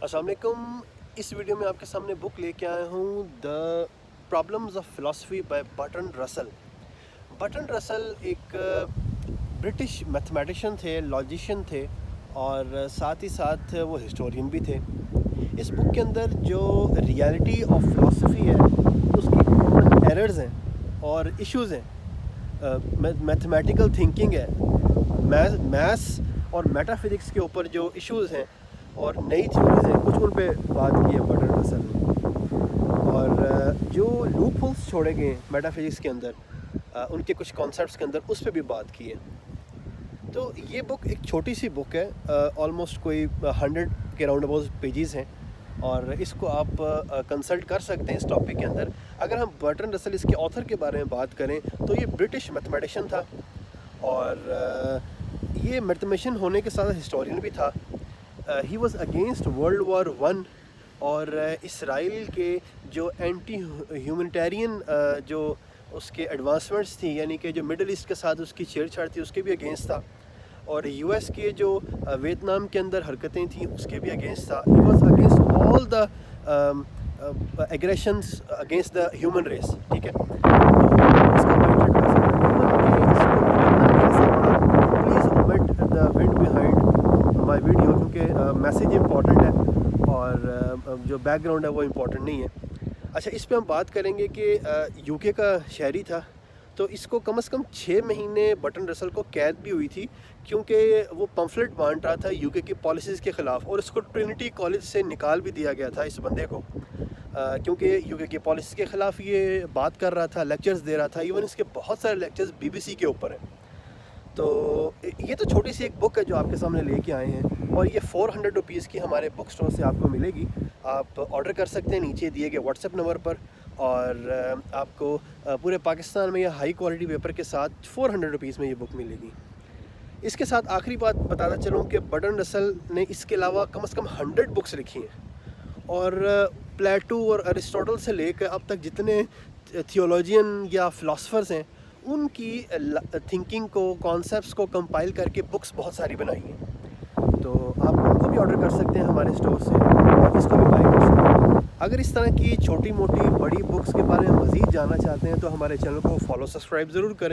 अस्सलाम वालेकुम। इस वीडियो में आपके सामने बुक लेके आया हूँ the problems of philosophy by Bertrand Russell. Bertrand Russell एक ब्रिटिश मैथमेटिशियन थे, लॉजिशियन थे और साथ ही साथ वो हिस्टोरियन भी थे। इस बुक के अंदर जो रियलिटी ऑफ फ़िलासफ़ी है उसकी कॉमन एरर्स हैं और इश्यूज़ हैं, मैथमेटिकल थिंकिंग है, मैथ्स और मेटाफिज़िक्स के ऊपर जो इश्यूज़ हैं और नई थ्योरीज़ हैं, कुछ उन पे बात की है बर्ट्रैंड रसल ने। और जो लूप होल्स छोड़े गए हैं मेटाफिज़िक्स के अंदर, उनके कुछ कॉन्सेप्ट्स के अंदर, उस पे भी बात की है। तो ये बुक एक छोटी सी बुक है, ऑलमोस्ट कोई 100 के राउंड अबाउट पेजेस हैं और इसको आप कंसल्ट कर सकते हैं इस टॉपिक के अंदर। अगर हम बर्ट्रैंड रसल इसके ऑथर के बारे में बात करें तो ये ब्रिटिश मैथमेटिशियन था और ये मैथमेटिशियन होने के साथ हिस्टोरियन भी था। He was against world war 1 और इसराइल के जो एंटी ह्यूमनिटेरियन जो उसके एडवांसमेंट्स थी, यानी कि जो मिडल ईस्ट के साथ उसकी छेड़छाड़ थी, उसके भी अगेंस्ट था। और यूएस के जो वियतनाम के अंदर हरकतें थी उसके भी अगेंस्ट था। He was against all the aggressions against the human race. ठीक है, तो इसका माइंडसेट वैसा था। Please omit the wind behind my video, क्योंकि मैसेज इंपॉर्टेंट है और जो बैकग्राउंड है वो इम्पॉर्टेंट नहीं है। अच्छा, इस पे हम बात करेंगे कि यूके का शहरी था, तो इसको कम से कम 6 महीने बर्ट्रैंड रसल को कैद भी हुई थी, क्योंकि वो पम्फलेट बांट रहा था यूके की पॉलिसीज़ के ख़िलाफ़ और इसको ट्रिनिटी कॉलेज से निकाल भी दिया गया था इस बंदे को, क्योंकि यूके की पॉलिसी के ख़िलाफ़ ये बात कर रहा था, लेक्चर्स दे रहा था। इवन इसके बहुत सारे लेक्चर्स बीबीसी के ऊपर हैं। तो ये तो छोटी सी एक बुक है जो आपके सामने लेके आए हैं और ये 400 रुपीज़ की हमारे बुक स्टोर से आपको मिलेगी। आप ऑर्डर कर सकते हैं नीचे दिए गए व्हाट्सएप नंबर पर और आपको पूरे पाकिस्तान में यह हाई क्वालिटी पेपर के साथ 400 रुपीज़ में ये बुक मिलेगी। इसके साथ आखिरी बात बताता चलूँ कि बर्ट्रैंड रसल ने इसके अलावा कम से कम 100 बुक्स लिखी हैं और प्लेटो और अरिस्टोटल से लेकर अब तक जितने थियोलॉजियन या फ़िलासफ़र्स हैं उनकी थिंकिंग को, कॉन्सेप्ट्स को कंपाइल करके बुक्स बहुत सारी बनाई हैं। तो आप उनको भी ऑर्डर कर सकते हैं हमारे स्टोर से और इसको भी बाय कर सकते हैं। अगर इस तरह की छोटी मोटी बड़ी बुक्स के बारे में मज़ीद जानना चाहते हैं तो हमारे चैनल को फॉलो सब्सक्राइब ज़रूर करें।